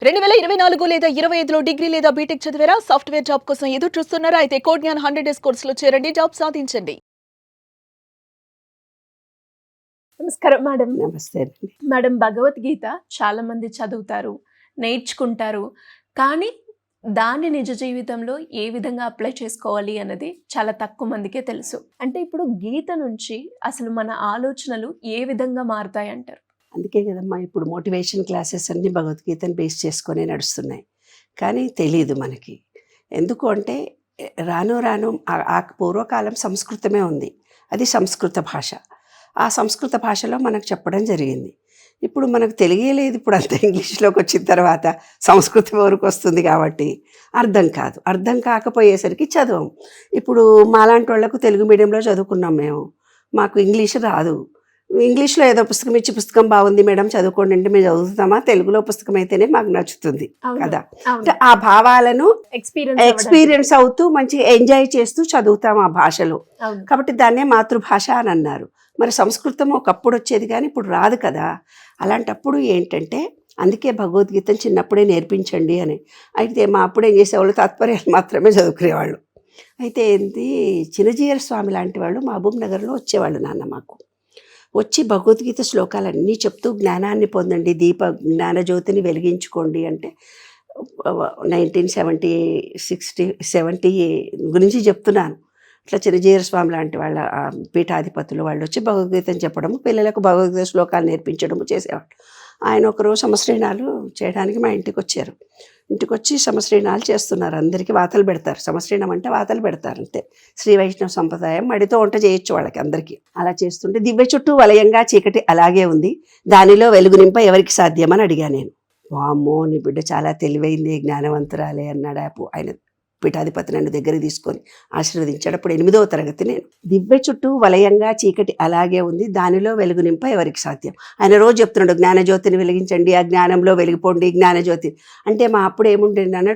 2024 లేదా 25లో డిగ్రీ లేదా బీటెక్ చదివారా? సాఫ్ట్‌వేర్ జాబ్ కోసం ఎదురు చూస్తున్నారా? అయితే కోడ్ జ్ఞాన్ 100 డేస్ కోర్సులో చేరండి, జాబ్ సాధించండి. నమస్కారం మేడం. నమస్తే అండి. మేడం, భగవద్గీత చాలా మంది చదువుతారు, నేర్చుకుంటారు. కానీ దాన్ని నిజ జీవితంలో ఏ విధంగా అప్లై చేసుకోవాలి అన్నది చాలా తక్కువ మందికే తెలుసు. అంటే ఇప్పుడు గీత నుంచి అసలు మన ఆలోచనలు ఏ విధంగా మారుతాయి అంటారు? అందుకే కదమ్మా ఇప్పుడు మోటివేషన్ క్లాసెస్ అన్నీ భగవద్గీతను బేస్ చేసుకొని నడుస్తున్నాయి. కానీ తెలియదు మనకి. ఎందుకు అంటే రాను రాను ఆ పూర్వకాలం సంస్కృతమే ఉంది. అది సంస్కృత భాష. ఆ సంస్కృత భాషలో మనకు చెప్పడం జరిగింది. ఇప్పుడు మనకు తెలియలేదు. ఇప్పుడు అంత ఇంగ్లీష్లోకి వచ్చిన తర్వాత సంస్కృతం వరకు వస్తుంది కాబట్టి అర్థం కాదు. అర్థం కాకపోయేసరికి చదవం. ఇప్పుడు మాలాంటి వాళ్ళకు తెలుగు మీడియంలో చదువుకున్నాం మేము. మాకు ఇంగ్లీష్ రాదు. ఇంగ్లీష్లో ఏదో పుస్తకం ఇచ్చి పుస్తకం బాగుంది మేడం చదువుకోండి అంటే మేము చదువుతామా? తెలుగులో పుస్తకం అయితేనే మాకు నచ్చుతుంది కదా. అంటే ఆ భావాలను ఎక్స్పీరియన్స్ అవుతూ మంచిగా ఎంజాయ్ చేస్తూ చదువుతాం ఆ భాషలో. కాబట్టి దాన్నే మాతృభాష అని అన్నారు. మరి సంస్కృతం ఒకప్పుడు వచ్చేది కానీ ఇప్పుడు రాదు కదా. అలాంటప్పుడు ఏంటంటే అందుకే భగవద్గీతను చిన్నప్పుడే నేర్పించండి అని. అయితే మా అప్పుడు ఏం చేసేవాళ్ళు తాత్పర్యాలు మాత్రమే చదువుకునేవాళ్ళు. అయితే ఏంటి చిన్నజీయర్ స్వామి లాంటి వాళ్ళు మహబూబ్ నగర్లో వచ్చేవాళ్ళు నాన్న మాకు. వచ్చి భగవద్గీత శ్లోకాలన్నీ చెప్తూ జ్ఞానాన్ని పొందండి, జ్ఞానజ్యోతిని వెలిగించుకోండి అంటే 1970 గురించి చెప్తున్నాను. ఇట్లా చిరంజీవి స్వామి లాంటి వాళ్ళ పీఠాధిపతులు వాళ్ళు వచ్చి భగవద్గీతను చెప్పడము, పిల్లలకు భగవద్గీత శ్లోకాలు నేర్పించడము చేసేవాళ్ళు. ఆయన ఒకరోజు సంవత్సరీనాలు చేయడానికి మా ఇంటికి వచ్చారు. ఇంటికి వచ్చి సంవత్సరీనాలు చేస్తున్నారు. అందరికీ వాతలు పెడతారు. సంవత్సరీనం అంటే వాతలు పెడతారు అంతే. శ్రీ వైష్ణవ సంప్రదాయం మడితో వంట చేయొచ్చు వాళ్ళకి అందరికీ. అలా చేస్తుంటే దివ్య చుట్టూ వలయంగా చీకటి అలాగే ఉంది, దానిలో వెలుగు నింప ఎవరికి సాధ్యమని అడిగా నేను. వామ్మో నీ బిడ్డ చాలా తెలివైంది, జ్ఞానవంతురాలే అన్నాడు ఆయన పీఠాధిపతి నన్ను దగ్గరికి తీసుకొని ఆశీర్వదించాడు. అప్పుడు 8వ తరగతి నేను. దివ్య చుట్టూ వలయంగా చీకటి అలాగే ఉంది, దానిలో వెలుగు నింప ఎవరికి సాధ్యం. ఆయన రోజు చెప్తున్నాడు జ్ఞానజ్యోతిని వెలిగించండి, ఆ జ్ఞానంలో వెలిగిపోండి జ్ఞానజ్యోతి అంటే. మా అప్పుడు ఏముండేదన్న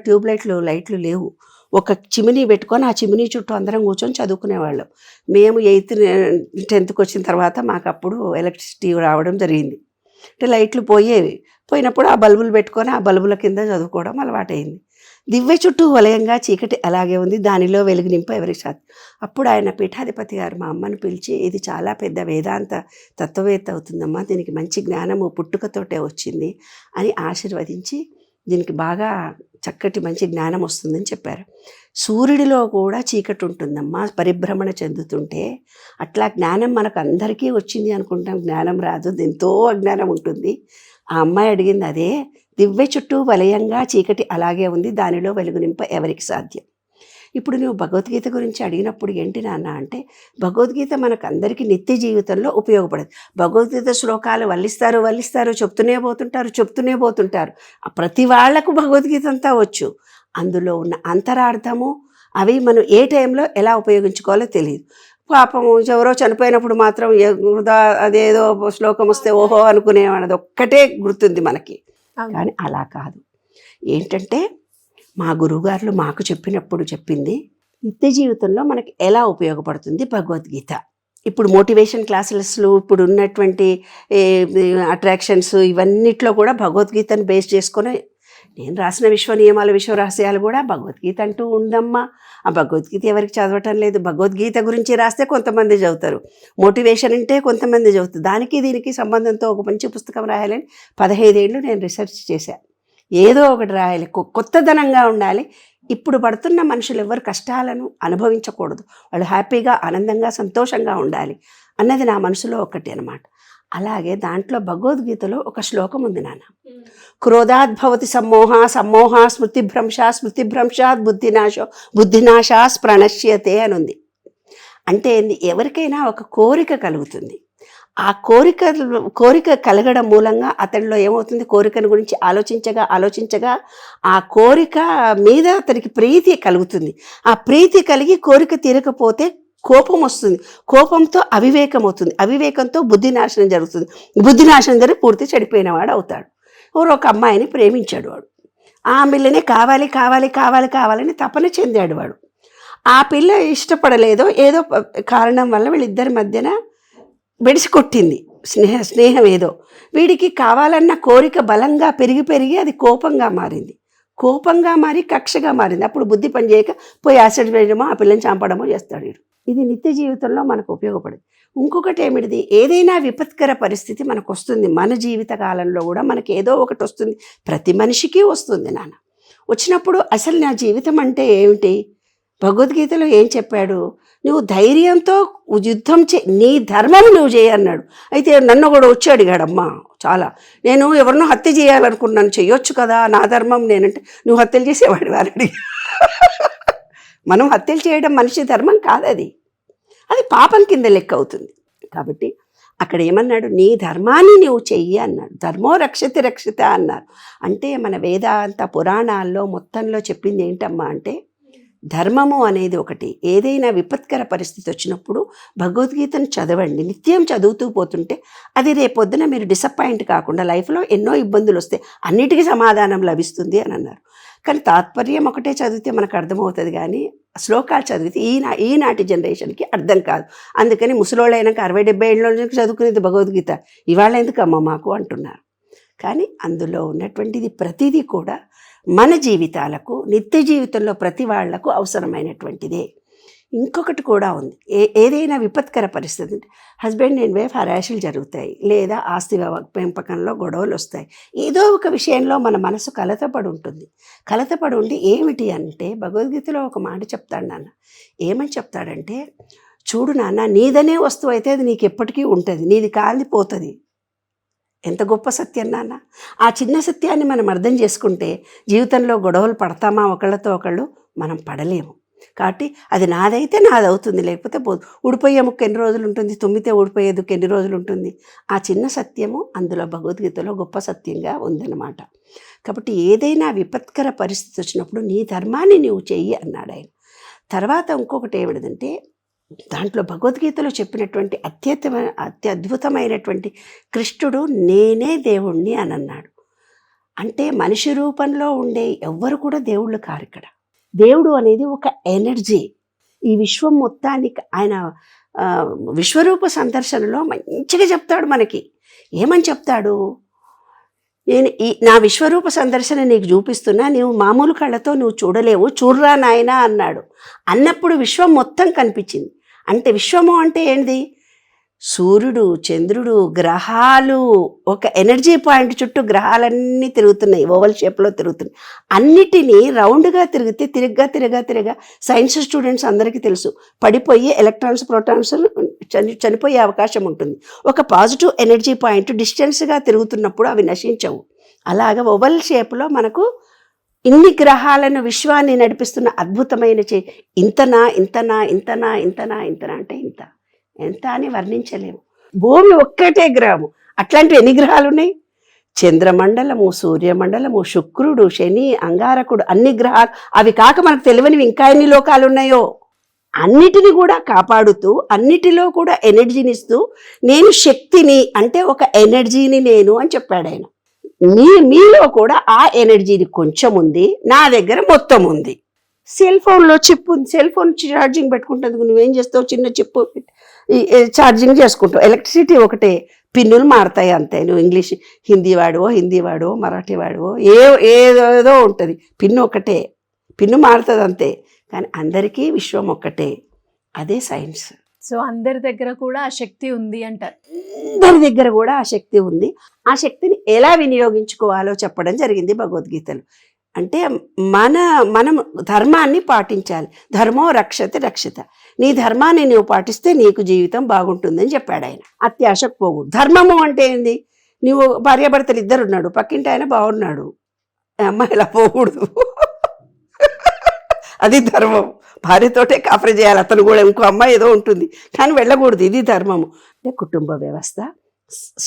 లైట్లు లేవు. ఒక చిమినీ పెట్టుకొని ఆ చిమినీ చుట్టూ అందరం కూర్చొని చదువుకునేవాళ్ళం. మేము 8th 10th వచ్చిన తర్వాత మాకు అప్పుడు ఎలక్ట్రిసిటీ రావడం జరిగింది. అంటే లైట్లు పోయినప్పుడు ఆ బల్బులు పెట్టుకొని ఆ బల్బుల కింద చదువుకోవడం అలవాటైంది. దివ్య చుట్టూ వలయంగా చీకటి అలాగే ఉంది, దానిలో వెలుగు నింప ఎవరికి సాధ్యం. అప్పుడు ఆయన పీఠాధిపతి గారు మా అమ్మను పిలిచి, ఇది చాలా పెద్ద వేదాంత తత్వవేత్త అవుతుందమ్మా, దీనికి మంచి జ్ఞానము పుట్టుకతోటే వచ్చింది అని ఆశీర్వదించి దీనికి బాగా చక్కటి మంచి జ్ఞానం వస్తుందని చెప్పారు. సూర్యుడిలో కూడా చీకటి ఉంటుందమ్మా పరిభ్రమణ చెందుతుంటే. అట్లా జ్ఞానం మనకు అందరికీ వచ్చింది అనుకుంటాం, జ్ఞానం రాదు, ఎంతో అజ్ఞానం ఉంటుంది. ఆ అమ్మాయి అడిగింది అదే, దివ్య చుట్టూ వలయంగా చీకటి అలాగే ఉంది, దానిలో వెలుగు నింప ఎవరికి సాధ్యం. ఇప్పుడు నువ్వు భగవద్గీత గురించి అడిగినప్పుడు ఏంటి నాన్న అంటే, భగవద్గీత మనకు అందరికీ నిత్య జీవితంలో ఉపయోగపడదు. భగవద్గీత శ్లోకాలు వల్లిస్తారు చెప్తూనే పోతుంటారు. ప్రతి వాళ్లకు భగవద్గీత అంతా వచ్చు. అందులో ఉన్న అంతరార్థము అవి మనం ఏ టైంలో ఎలా ఉపయోగించుకోవాలో తెలియదు. పాపం ఎవరో చనిపోయినప్పుడు మాత్రం అదేదో శ్లోకం వస్తే ఓహో అనుకునేవాడు, ఒక్కటే గుర్తుంది మనకి. కానీ అలా కాదు. ఏంటంటే మా గురువుగారులు మాకు చెప్పినప్పుడు చెప్పింది నిత్య జీవితంలో మనకి ఎలా ఉపయోగపడుతుంది భగవద్గీత. ఇప్పుడు మోటివేషన్ క్లాసెస్లు ఇప్పుడు ఉన్నటువంటి అట్రాక్షన్స్ ఇవన్నిట్లో కూడా భగవద్గీతను బేస్ చేసుకొని నేను రాసిన విశ్వ నియమాలు విశ్వ రహస్యాలు కూడా భగవద్గీత అంటూ ఉందమ్మా. ఆ భగవద్గీత ఎవరికి చదవటం లేదు. భగవద్గీత గురించి రాస్తే కొంతమంది చదువుతారు, మోటివేషన్ అంటే కొంతమంది చదువుతారు. దానికి దీనికి సంబంధంతో ఒక మంచి పుస్తకం రాయాలని 15 ఏళ్ళు నేను రీసెర్చ్ చేశాను. ఏదో ఒకటి రాయాలి, కొత్తదనంగా ఉండాలి. ఇప్పుడు పడుతున్న మనుషులు ఎవరు కష్టాలను అనుభవించకూడదు, వాళ్ళు హ్యాపీగా ఆనందంగా సంతోషంగా ఉండాలి అన్నది నా మనసులో ఒకటి అనమాట. అలాగే దాంట్లో భగవద్గీతలో ఒక శ్లోకం ఉంది నాన్న, క్రోధాద్భవతి సమ్మోహ స్మృతిభ్రంశాత్ బుద్ధినాశా ప్రణశ్యతే అని ఉంది. అంటే ఎవరికైనా ఒక కోరిక కలుగుతుంది. ఆ కోరిక కలగడం మూలంగా అతనిలో ఏమవుతుంది, కోరికను గురించి ఆలోచించగా ఆ కోరిక మీద అతనికి ప్రీతి కలుగుతుంది. ఆ ప్రీతి కలిగి కోరిక తీరకపోతే కోపం వస్తుంది, కోపంతో అవివేకం అవుతుంది, అవివేకంతో బుద్ధినాశనం జరుగుతుంది, బుద్ధినాశనం జరిగి పూర్తి చెడిపోయినవాడు అవుతాడు. ఒక అమ్మాయిని ప్రేమించాడు వాడు, ఆ పిల్లనే కావాలని తపన చెందాడు వాడు. ఆ పిల్ల ఇష్టపడలేదో ఏదో కారణం వల్ల వీళ్ళిద్దరి మధ్యన బెడిసి కొట్టింది, స్నేహం ఏదో. వీడికి కావాలన్న కోరిక బలంగా పెరిగి పెరిగి అది కోపంగా మారింది, కోపంగా మారి కక్షగా మారింది. అప్పుడు బుద్ధి పని చేయక పోయి యాసిడ్ వేయడమో ఆ పిల్లని చంపడమో చేస్తాడు వీడు. ఇది నిత్య జీవితంలో మనకు ఉపయోగపడదు. ఇంకొకటి ఏమిటిది, ఏదైనా విపత్కర పరిస్థితి మనకు వస్తుంది. మన జీవిత కాలంలో కూడా మనకి ఏదో ఒకటి వస్తుంది, ప్రతి మనిషికి వస్తుంది నాన్న. వచ్చినప్పుడు అసలు నా జీవితం అంటే ఏమిటి? భగవద్గీతలో ఏం చెప్పాడు? నువ్వు ధైర్యంతో యుద్ధం నీ ధర్మం నువ్వు చేయన్నాడు. అయితే నన్ను కూడా వచ్చి అడిగాడమ్మా చాలా, నేను ఎవరినో హత్య చేయాలనుకున్నాను, చెయ్యొచ్చు కదా, నా ధర్మం నేనంటే నువ్వు హత్యలు చేసేవాడు వారిని. మనం హత్యలు చేయడం మనిషి ధర్మం కాదు, అది పాపం కింద లెక్క అవుతుంది. కాబట్టి అక్కడ ఏమన్నాడు, నీ ధర్మాన్ని నువ్వు చెయ్యి అన్నాడు. ధర్మో రక్షతి రక్షిత అన్నారు. అంటే మన వేదాంత పురాణాల్లో మొత్తంలో చెప్పింది ఏంటమ్మా అంటే, ధర్మము అనేది ఒకటి. ఏదైనా విపత్కర పరిస్థితి వచ్చినప్పుడు భగవద్గీతను చదవండి, నిత్యం చదువుతూ పోతుంటే అది రేపొద్దున మీరు డిసప్పాయింట్ కాకుండా లైఫ్లో ఎన్నో ఇబ్బందులు వస్తే అన్నిటికీ సమాధానం లభిస్తుంది అని అన్నారు. కానీ తాత్పర్యం ఒకటే చదివితే మనకు అర్థమవుతుంది, కానీ శ్లోకాలు చదివితే ఈనాటి జనరేషన్కి అర్థం కాదు. అందుకని ముసలోళ్ళైనాక 60-70 ఏళ్ళ చదువుకునేది భగవద్గీత, ఇవాళ ఎందుకమ్మా మాకు అంటున్నారు. కానీ అందులో ఉన్నటువంటిది ప్రతిదీ కూడా మన జీవితాలకు, నిత్య జీవితంలో ప్రతి వాళ్లకు అవసరమైనటువంటిదే. ఇంకొకటి కూడా ఉంది, ఏదైనా విపత్కర పరిస్థితి, హస్బెండ్ అండ్ వైఫ్ హరాషులు జరుగుతాయి, లేదా ఆస్తి పెంపకంలో గొడవలు వస్తాయి, ఏదో ఒక విషయంలో మన మనసు కలతపడి ఉంటుంది. కలతపడి ఉండి ఏమిటి అంటే, భగవద్గీతలో ఒక మాట చెప్తాడు నాన్న. ఏమని చెప్తాడంటే, చూడు నాన్న, నీదనే వస్తువు అయితే అది నీకు ఎప్పటికీ ఉంటుంది, నీది కాలిపోతుంది. ఎంత గొప్ప సత్యం నాన్న. ఆ చిన్న సత్యాన్ని మనం అర్థం చేసుకుంటే జీవితంలో గొడవలు పడతామా ఒకళ్ళతో ఒకళ్ళు? మనం పడలేము. కాబట్టి అది నాదైతే నాది అవుతుంది, లేకపోతే పోదు. ఊడిపోయే ముక్క ఎన్ని రోజులు ఉంటుంది, తుమ్మితే ఊడిపోయే దుక్కు ఎన్ని రోజులు ఉంటుంది. ఆ చిన్న సత్యము అందులో భగవద్గీతలో గొప్ప సత్యంగా ఉందన్నమాట. కాబట్టి ఏదైనా విపత్కర పరిస్థితి వచ్చినప్పుడు నీ ధర్మాన్ని నువ్వు చెయ్యి అన్నాడు ఆయన. తర్వాత ఇంకొకటి ఏమిటంటే, దాంట్లో భగవద్గీతలో చెప్పినటువంటి అత్యద్భుతమైనటువంటి కృష్ణుడు నేనే దేవుణ్ణి అని అన్నాడు. అంటే మనిషి రూపంలో ఉండే ఎవ్వరు కూడా దేవుళ్ళు కారు. ఇక్కడ దేవుడు అనేది ఒక ఎనర్జీ. ఈ విశ్వం మొత్తానికి ఆయన విశ్వరూప సందర్శనలో మంచిగా చెప్తాడు మనకి. ఏమని చెప్తాడు? నేను నా విశ్వరూప సందర్శన నీకు చూపిస్తున్నా, నువ్వు మామూలు కళ్ళతో నువ్వు చూడలేవు, చూడరా నాయనా అన్నాడు. అన్నప్పుడు విశ్వం మొత్తం కనిపించింది. అంటే విశ్వము అంటే ఏంది? సూర్యుడు, చంద్రుడు, గ్రహాలు, ఒక ఎనర్జీ పాయింట్ చుట్టూ గ్రహాలన్నీ తిరుగుతున్నాయి, ఓవల్ షేప్లో తిరుగుతున్నాయి. అన్నిటినీ రౌండ్గా తిరిగితే తిరగా సైన్స్ స్టూడెంట్స్ అందరికీ తెలుసు, పడిపోయి ఎలక్ట్రాన్స్ ప్రోటాన్స్ చనిపోయే అవకాశం ఉంటుంది. ఒక పాజిటివ్ ఎనర్జీ పాయింట్ డిస్టెన్స్గా తిరుగుతున్నప్పుడు అవి నశించవు. అలాగ ఓవల్ షేప్లో మనకు ఇన్ని గ్రహాలను విశ్వాన్ని నడిపిస్తున్న అద్భుతమైన ఇంతనా అంటే ఎంత అని వర్ణించలేము. భూమి ఒక్కటే గ్రహము, అట్లాంటివి ఎన్ని గ్రహాలు ఉన్నాయి? చంద్రమండలము, సూర్యమండలము, శుక్రుడు, శని, అంగారకుడు, అన్ని గ్రహాలు. అవి కాక మనకు తెలియనివి ఇంకా ఎన్ని లోకాలు ఉన్నాయో. అన్నిటిని కూడా కాపాడుతూ, అన్నిటిలో కూడా ఎనర్జీనిస్తూ, నేను శక్తిని అంటే ఒక ఎనర్జీని నేను అని చెప్పాడు ఆయన. మీలో కూడా ఆ ఎనర్జీని కొంచెం ఉంది, నా దగ్గర మొత్తం ఉంది. సెల్ ఫోన్లో చిప్ ఉంది, సెల్ ఫోన్ ఛార్జింగ్ పెట్టుకుంటుంది, నువ్వేం చేస్తావు? చిన్న చిప్ ఛార్జింగ్ చేసుకుంటావు. ఎలక్ట్రిసిటీ ఒకటే, పిన్నులు మారుతాయి అంతే. నువ్వు ఇంగ్లీష్ హిందీ వాడువో, మరాఠీ వాడువో, ఏదో ఉంటుంది, పిన్ను ఒకటే, పిన్ను మారుతుంది అంతే. కానీ అందరికీ విశ్వం ఒక్కటే, అదే సైన్స్. సో అందరి దగ్గర కూడా ఆ శక్తి ఉంది అంటారు. అందరి దగ్గర కూడా ఆ శక్తి ఉంది. ఆ శక్తిని ఎలా వినియోగించుకోవాలో చెప్పడం జరిగింది భగవద్గీతలో. అంటే మనం ధర్మాన్ని పాటించాలి. ధర్మో రక్షతి రక్షిత. నీ ధర్మాన్ని నువ్వు పాటిస్తే నీకు జీవితం బాగుంటుందని చెప్పాడు ఆయన. అత్యాశకు పోకూడదు. ధర్మము అంటే ఏంది? నువ్వు భార్యాభర్తలు ఇద్దరు ఉన్నాడు, పక్కింటి ఆయన బాగున్నాడు, అమ్మాయి ఇలా పోకూడదు. అది ధర్మం. భార్యతోటే కాపురం చేయాలి, అతను కూడా ఇంకో అమ్మాయి ఏదో ఉంటుంది, కానీ వెళ్ళకూడదు. ఇది ధర్మము. అంటే కుటుంబ వ్యవస్థ,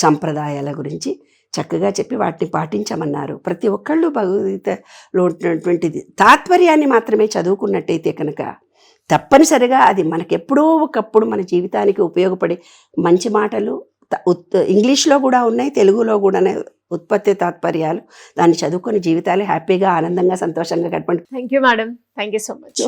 సంప్రదాయాల గురించి చక్కగా చెప్పి వాటిని పాటించమన్నారు. ప్రతి ఒక్కళ్ళు భగవద్గీతలో ఉన్నటువంటిది తాత్పర్యాన్ని మాత్రమే చదువుకున్నట్టయితే కనుక తప్పనిసరిగా అది మనకెప్పుడో ఒకప్పుడు మన జీవితానికి ఉపయోగపడే మంచి మాటలు ఇంగ్లీష్లో కూడా ఉన్నాయి, తెలుగులో కూడా ఉత్పత్తి తాత్పర్యాలు. దాన్ని చదువుకొని జీవితాలు హ్యాపీగా, ఆనందంగా, సంతోషంగా గడపండి. Thank you madam, thank you so much.